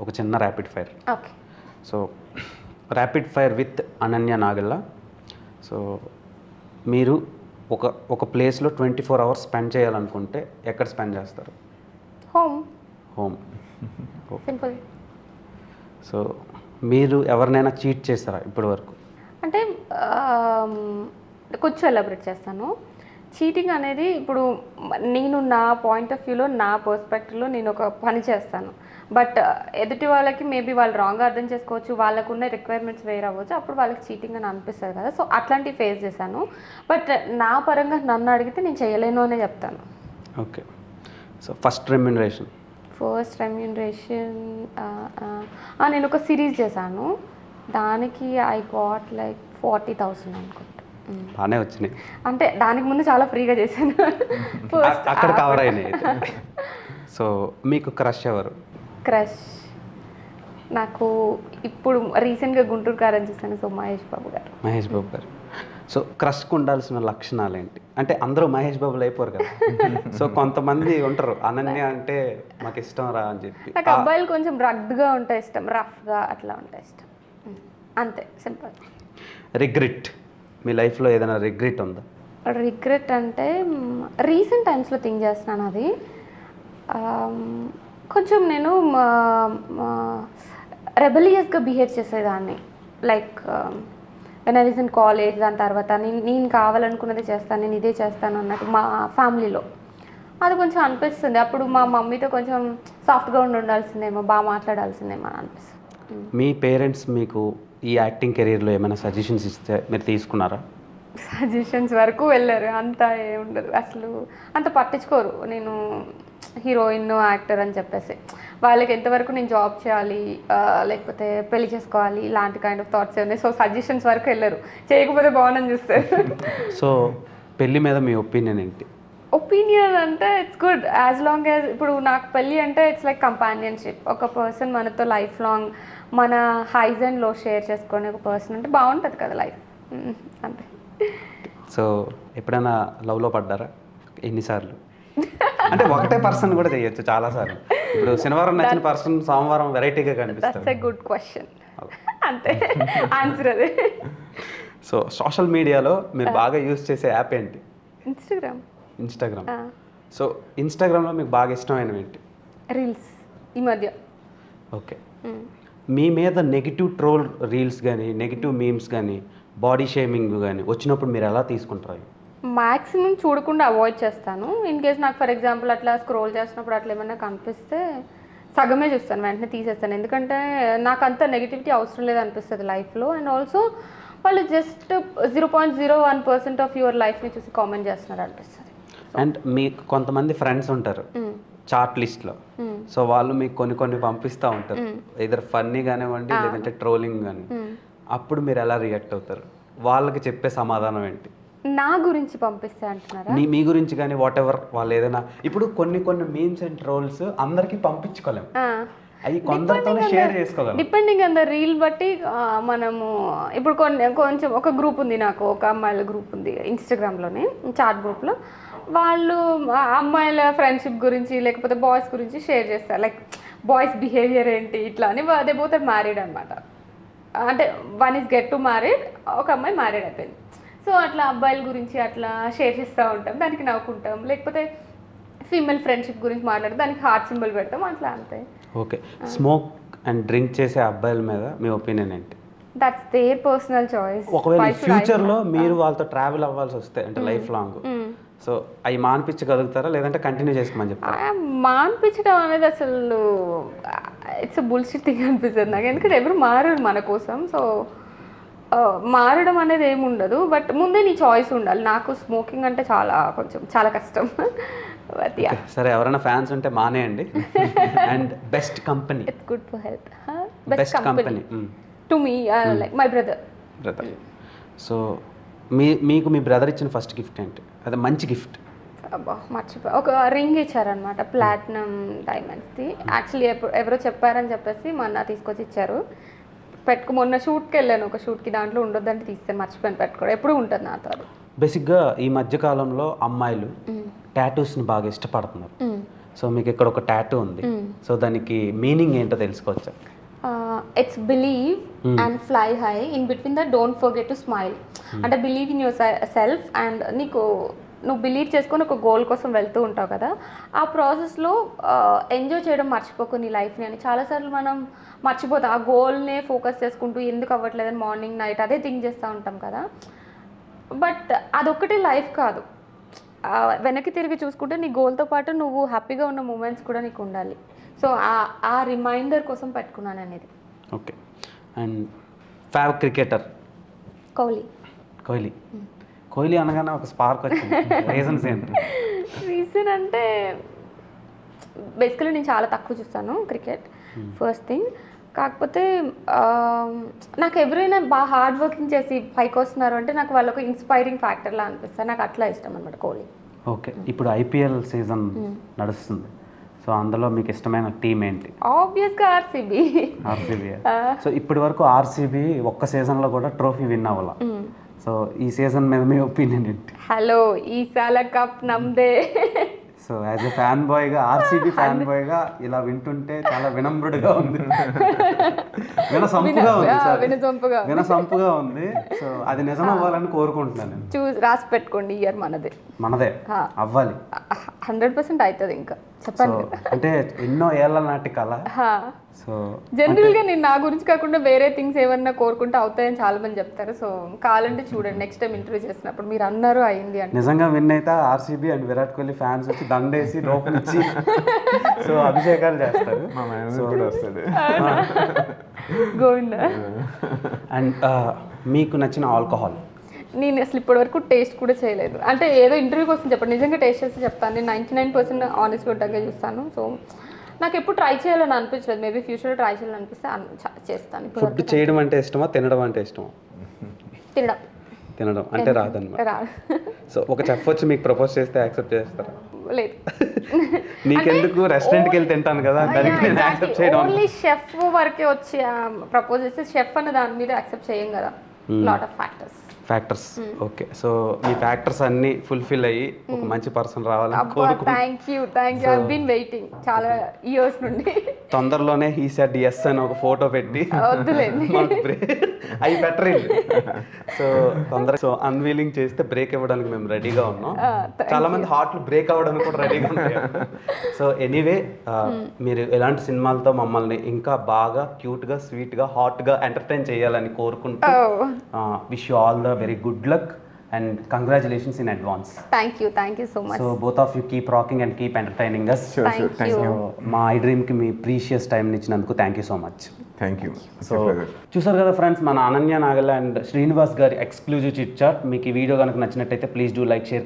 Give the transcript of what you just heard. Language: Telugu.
ఒక చిన్న rapid fire. Okay. So rapid fire with Ananya Nagalla. So మీరు ఒక ప్లేస్లో 24 hours స్పెండ్ చేయాలనుకుంటే ఎక్కడ స్పెండ్ చేస్తారు? హోమ్. సింపుల్. సో మీరు ఎవరినైనా చీట్ చేస్తారా ఇప్పటి వరకు? అంటే కొంచెం ఎలాబరేట్ చేస్తాను. చీటింగ్ అనేది ఇప్పుడు నేను నా పాయింట్ ఆఫ్ వ్యూలో, నా పర్స్పెక్టివ్లో నేను ఒక పని చేస్తాను. బట్ ఎదుటి వాళ్ళకి మేబీ వాళ్ళు రాంగ్గా అర్థం చేసుకోవచ్చు, వాళ్ళకున్న రిక్వైర్మెంట్స్ వేరే అవ్వచ్చు, అప్పుడు వాళ్ళకి చీటింగ్ అని అనిపిస్తుంది కదా. సో అట్లాంటివి ఫేస్ చేశాను. బట్ నా పరంగా నన్ను అడిగితే నేను చేయలేను అనే చెప్తాను. ఓకే. సో ఫస్ట్ రెమ్యునరేషన్ నేను ఒక సిరీస్ చేశాను. దానికి ఐ గాట్ లైక్ 40,000 అనుకుంటా. బాగానే వచ్చినాయి. అంటే దానికి ముందు చాలా ఫ్రీగా చేశాను. అక్కడ కవర్ అయినాయి. సో మీకు క్రష్ ఎవరు? క్రష్ నాకు ఇప్పుడు రీసెంట్గా గుంటూరు కారని చూసాను. సో మహేష్ బాబు గారు. సో క్రష్కు ఉండాల్సిన లక్షణాలు ఏంటి? అంటే అందరూ మహేష్ బాబులు అయిపోరు కదా. సో కొంతమంది ఉంటారు అనన్య అంటే మాకు ఇష్టం రా అని చెప్పి. నాకు అబ్బాయిలు కొంచెం రగ్డ్గా ఉంటే ఇష్టం, రఫ్గా అట్లా ఉంటే ఇష్టం. అంతే, సింపుల్. రిగ్రెట్, మీ లైఫ్లో ఏదైనా రిగ్రెట్ ఉందా? రిగ్రెట్ అంటే రీసెంట్ టైమ్స్లో థింక్ చేస్తున్నాను. అది కొంచెం నేను రెబలియస్గా బిహేవ్ చేసేదాన్ని. Like when I was in college, దాని తర్వాత నేను కావాలనుకున్నది చేస్తాను, నేను ఇదే చేస్తాను అన్నట్టు మా ఫ్యామిలీలో అది కొంచెం అనిపిస్తుంది. అప్పుడు మా మమ్మీతో కొంచెం సాఫ్ట్గా ఉండాల్సిందేమో, బాగా మాట్లాడాల్సిందేమో అని అనిపిస్తుంది. మీ పేరెంట్స్ మీకు ఈ యాక్టింగ్ కెరీర్లో ఏమైనా సజెషన్స్ ఇస్తే మీరు తీసుకున్నారా? సజెషన్స్ వరకు వెళ్ళారు, అంత ఏముండదు, అసలు అంత పట్టించుకోరు. నేను హీరోయిన్, యాక్టర్ అని చెప్పేసి వాళ్ళకి ఎంతవరకు నేను జాబ్ చేయాలి లేకపోతే పెళ్లి చేసుకోవాలి ఇలాంటి కైండ్ ఆఫ్ థాట్స్ ఉన్నాయి. సో సజెషన్స్ వరకు వెళ్ళరు, చేయకపోతే బాగుందని చూస్తారు. సో పెళ్ళి మీద మీ ఒపీనియన్ ఏంటి? ఒపీనియన్ అంటే it's good as long as, ఇప్పుడు నాకు పెళ్ళి అంటే ఇట్స్ లైక్ కంపానియన్షిప్. ఒక పర్సన్ మనతో లైఫ్ లాంగ్ మన హైస్ అండ్ లో షేర్ చేసుకునే ఒక పర్సన్ అంటే బాగుంటుంది కదా లైఫ్, అంతే. సో ఎప్పుడైనా లవ్లో పడ్డారా? ఎన్నిసార్లు? అంటే ఒకటే పర్సన్ కూడా చేయొచ్చు చాలాసార్లు. ఇప్పుడు శనివారం నచ్చిన పర్సన్ సోమవారం వెరైటీగా కనిపిస్తారు. That's a good question. అంతే ఆన్సర్ అదే. సో సోషల్ మీడియాలో మీరు బాగా యూజ్ చేసే యాప్ ఏంటి? ఇన్స్టాగ్రామ్. సో ఇన్స్టాగ్రామ్లో మీకు బాగా ఇష్టమైనవి ఏంటి? రీల్స్ ఈ మధ్య. ఓకే. మీ మీద నెగిటివ్ ట్రోల్ రీల్స్ కానీ, నెగిటివ్ మీమ్స్ కానీ, బాడీ షేమింగ్ కానీ వచ్చినప్పుడు మీరు ఎలా తీసుకుంటారు? మ్యాక్సిమం చూడకుండా అవాయిడ్ చేస్తాను. ఇన్ కేస్ నాకు ఫర్ ఎగ్జాంపుల్ అట్లా స్క్రోల్ చేసినప్పుడు అట్లా ఏమైనా కనిపిస్తే సగమే చూస్తాను, వెంటనే తీసేస్తాను. ఎందుకంటే నాకు అంత నెగిటివిటీ అవసరం లేదు అనిపిస్తుంది లైఫ్లో. అండ్ ఆల్సో వాళ్ళు జస్ట్ 0.01% ఆఫ్ యువర్ లైఫ్ని చూసి కామెంట్ చేస్తున్నారు అనిపిస్తుంది. అండ్ మీకు కొంతమంది ఫ్రెండ్స్ ఉంటారు చాట్ లిస్ట్లో. సో వాళ్ళు మీకు కొన్ని పంపిస్తూ ఉంటారు, ఇద్దరు ఫన్నీ కానివ్వండి లేదంటే ట్రోలింగ్ కానీ. అప్పుడు మీరు ఎలా రియాక్ట్ అవుతారు? వాళ్ళకి చెప్పే సమాధానం ఏంటి? నా గురించి పంపిస్తే అంటున్నారా? మీ గురించి కానీ వాట్ ఎవర్ వాళ్ళు ఏదైనా. ఇప్పుడు కొన్ని మీమ్స్ అండ్ ట్రోల్స్ అందరికీ పంపించుకోలేము, అవి కొందరితోనే షేర్ చేసుకోగలం. డిపెండింగ్ ఆన్ ద రీల్ బట్టి మనము ఇప్పుడు కొంచెం ఒక గ్రూప్ ఉంది, నాకు ఒక అమ్మాయిల గ్రూప్ ఉంది ఇన్స్టాగ్రామ్లోనే, చాట్ గ్రూప్లో. వాళ్ళు అమ్మాయిల ఫ్రెండ్షిప్ గురించి లేకపోతే బాయ్స్ గురించి షేర్ చేస్తారు. లైక్ బాయ్స్ బిహేవియర్ ఏంటి ఇట్లా అని. దే బోత్ ఆర్ మ్యారీడ్ అనమాట. అంటే one is get to married, ఒక అమ్మాయి మ్యారీడ్ అయిపోయింది. సో అట్లా అబ్బాయిల గురించి అట్లా షేర్ చేస్తూ ఉంటాం, దానికి నవ్వుకుంటాం. లేకపోతే ఫీమేల్ ఫ్రెండ్షిప్ గురించి మాట్లాడితే దానికి హార్ట్ సింబల్ పెడతాం, అట్లా అంతే. ఓకే. స్మోక్ అండ్ డ్రింక్ చేసే అబ్బాయిల మీద మీ ఒపీనియన్ ఏంటి? That's there personal choice. ఒకవేళ ఫ్యూచర్లో మీరు వాళ్ళతో ట్రావెల్ అవ్వాల్సి వస్తే అంటే లైఫ్ లాంగ్, సో అవి మాన్పించగలుగుతారా లేదంటే కంటిన్యూ చేసుకోమని చెప్తారా? మాన్పించడం అనేది అసలు ఇట్స్ బుల్షిట్ థింగ్ అనిపిస్తుంది నాకు. ఎందుకంటే ఎవరు మారరు మన కోసం. సో మారడం అనేది ఏమి ఉండదు, బట్ ముందే నీ చాయిస్ ఉండాలి. నాకు స్మోకింగ్ అంటే చాలా కష్టం. సరే, ఎవరైనా ఫ్యాన్స్ ఉంటే మానేయండి. And best company? It's good for health. Best company to me like my brother. So మీకు మీ బ్రదర్ ఇచ్చిన ఫస్ట్ గిఫ్ట్ ఏంటి? అదే మంచి గిఫ్ట్. అబ్బా మర్చిపోయి ఒక రింగ్ ఇచ్చారనమాట, ప్లాటినం డైమండ్స్ది. యాక్చువల్లీ ఎవరో చెప్పారని చెప్పేసి మొన్న తీసుకొచ్చి ఇచ్చారు. మొన్న షూట్కి వెళ్ళాను, ఒక షూట్కి, దాంట్లో ఉండొద్దంటే తీస్తాను, మర్చిపోయాను పెట్టుకోవడం. ఎప్పుడు ఉంటుంది నాతో అది. బేసిక్గా ఈ మధ్యకాలంలో అమ్మాయిలు టాటూస్ని బాగా ఇష్టపడుతున్నారు. సో మీకు ఇక్కడ ఒక టాటూ ఉంది, సో దానికి మీనింగ్ ఏంటో తెలుసుకోవచ్చా? It's believe and fly high, in between the don't forget to smile. అంటే believe in yourself and నువ్వు బిలీవ్ చేసుకొని ఒక గోల్ కోసం వెళ్తూ ఉంటావు కదా, ఆ ప్రాసెస్లో ఎంజాయ్ చేయడం మర్చిపోకు నీ లైఫ్ని అని. చాలాసార్లు మనం మర్చిపోతాం, ఆ గోల్నే ఫోకస్ చేసుకుంటూ ఎందుకు అవ్వట్లేదని మార్నింగ్ నైట్ అదే థింక్ చేస్తూ ఉంటాం కదా. బట్ అదొక్కటే లైఫ్ కాదు, వెనక్కి తిరిగి చూసుకుంటే నీ గోల్తో పాటు నువ్వు హ్యాపీగా ఉన్న మూమెంట్స్ కూడా నీకు ఉండాలి. సో ఆ రిమైండర్ కోసం పెట్టుకున్నాను అనేది. Okay. And favourite cricketer? Kohli. Kohli అనగానే ఒక స్పార్క్ వచ్చింది, రీజన్స్ ఏంటి? రీజన్ అంటే బేసికలీ నేను చాలా తక్కువ చూస్తాను క్రికెట్, ఫస్ట్ థింగ్. కాకపోతే నాకు ఎవరైనా బాగా హార్డ్ వర్కింగ్ చేసి పైకి వస్తున్నారు అంటే నాకు వాళ్ళకు ఇన్స్పైరింగ్ ఫ్యాక్టర్లా అనిపిస్తుంది, నాకు అట్లా ఇష్టం అనమాట కోహ్లీ. ఓకే. ఇప్పుడు ఐపీఎల్ సీజన్ నడుస్తుంది, సో అందులో మీకు ఇష్టమైన టీం ఏంటి? ఆబ్వియస్గా ఆర్సీబీ. సో ఇప్పటి వరకు ఆర్సీబీ ఒక్క సీజన్లో కూడా ట్రోఫీ విన్ అవ్వాల. సో ఈ సీజన్ మీద మీ ఒపీనియన్ ఏంటి? హలో, ఈ సాల కప్ నమ్దే. సో యాజ్ ఎ ఫ్యాన్ బాయ్గా, ఆర్సీబీ ఫ్యాన్ బాయ్గా ఇలా వింటుంటే చాలా వినమ్రుడుగా ఉంది, వినసొంపుగా ఉంది. సో అది నిజం అవ్వాలని కోరుకుంటున్నాను నేను. రాసి పెట్టుకోండి, ఇయర్ మనదే అవ్వాలి, 100% అవుతుంది. ఇంకా చెప్పండి, అంటే ఎన్నో ఏళ్ల నాటి కళ. సో జనరల్గా నేను నా గురించి కాకుండా వేరే థింగ్స్ ఏమన్నా కోరుకుంటే అవుతాయని చాలా మంది చెప్తారు. సో కావాలంటే చూడండి, నెక్స్ట్ టైం ఇంటర్వ్యూ చేసినప్పుడు మీరు అన్నారు అయింది అంటే. నిజంగా విన్ అయితే RCB and Virat Kohli fans వచ్చి దండేసి రోపులు ఇచ్చి సో అభిషేకాలు చేస్తారు. గోవిందా. అండ్ మీకు నచ్చిన ఆల్కహాల్? నేను అసలు ఇప్పటి వరకు టేస్ట్ కూడా చేయలేదు, అంటే ఏదో ఇంటర్వ్యూ కోసం చెప్పండి, నిజంగా టేస్ట్ చేస్తే చెప్తాను. నేను 99% ఆనెస్ట్గా ఉంటాకే చూస్తాను. సో నాకు ఎప్పుడు ట్రై చేయాలని అనిపించలేదు, మేబీ ఫ్యూచర్లో ట్రై చేయాలని అనిపిస్తే చేస్తాను. ఫుడ్ చేయడం అంటే ఇష్టమా, తినడం అంటే ఇష్టమా? తినడం అంటే రాదన్నమాట. సో ఒక చెఫ్ వచ్చి మీకు ప్రపోజ్ చేస్తే యాక్సెప్ట్ చేస్తారా? లేదు. నీకెందుకు, రెస్టారెంట్కి వెళ్ళి తింటాను కదా, దానికి నేను యాక్సెప్ట్ చేయడం. ఓన్లీ షెఫ్ వరకే వచ్చి ప్రపోజ్ చేస్తే షెఫ్ అన్న దాని మీద యాక్సెప్ట్ చేయం కదా, lot of factors. Okay. So మీ ఫ్యాక్టర్స్ అన్ని ఫుల్ఫిల్ అయ్యి ఒక మంచి పర్సన్ రావాలని కోరుకుంటున్నాను. Thank you. I been waiting చాలా ఇయర్స్ నుండి. తొందరలోనే హీ సెడ్ yes అని ఒక ఫోటో పెట్టి అవి బెటర్. సో తొందరగా సో అన్వీలింగ్ చేస్తే బ్రేక్ ఇవ్వడానికి మేము రెడీగా ఉన్నాం. చాలా మంది హార్ట్లు బ్రేక్ అవ్వడానికి కూడా రెడీగా ఉంటాయి. సో ఎనీవే, మీరు ఎలాంటి సినిమాలతో మమ్మల్ని ఇంకా బాగా క్యూట్గా, స్వీట్గా, హాట్గా ఎంటర్టైన్ చేయాలని కోరుకుంటూ wish you all the very good luck and congratulations in advance. Thank you so much. So both of you keep rocking and keep entertaining us. Sure. Thank you. మా iDream కి మీ ప్రీషియస్ టైం ఇచ్చినందుకు thank you so much. Thank you. So చూసారు కదా ఫ్రెండ్స్, మన అనన్య నాగల్ అండ్ శ్రీనివాస్ గారి ఎక్స్క్లూజివ్ చిట్ చాట్. మీకు ఈ వీడియో కనుక నచ్చినట్టయితే ప్లీజ్ డూ లైక్, షేర్,